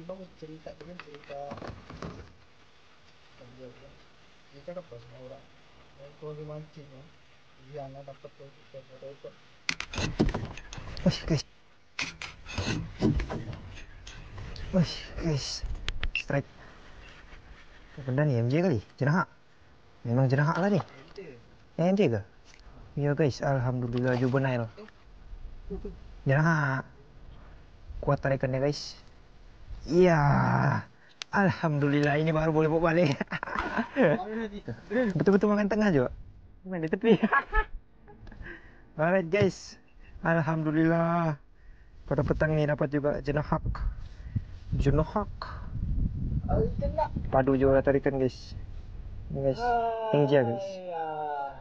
Bang cerita dia cerita dia cakap apa semua orang kalau dimancing ya dia anak dapat tuh itu guys strike benda ni MJ kali jenahak memang jenahak lah ni MJ ke ya guys alhamdulillah juvenile jenahak kuat tarikannya guys. Iya, alhamdulillah ini baru boleh bawa balik. Betul-betul makan tengah juga. Main di tepi. Alright guys, alhamdulillah pada petang ni dapat juga jenahak. Padu juga tarikan guys. Ini guys, India guys.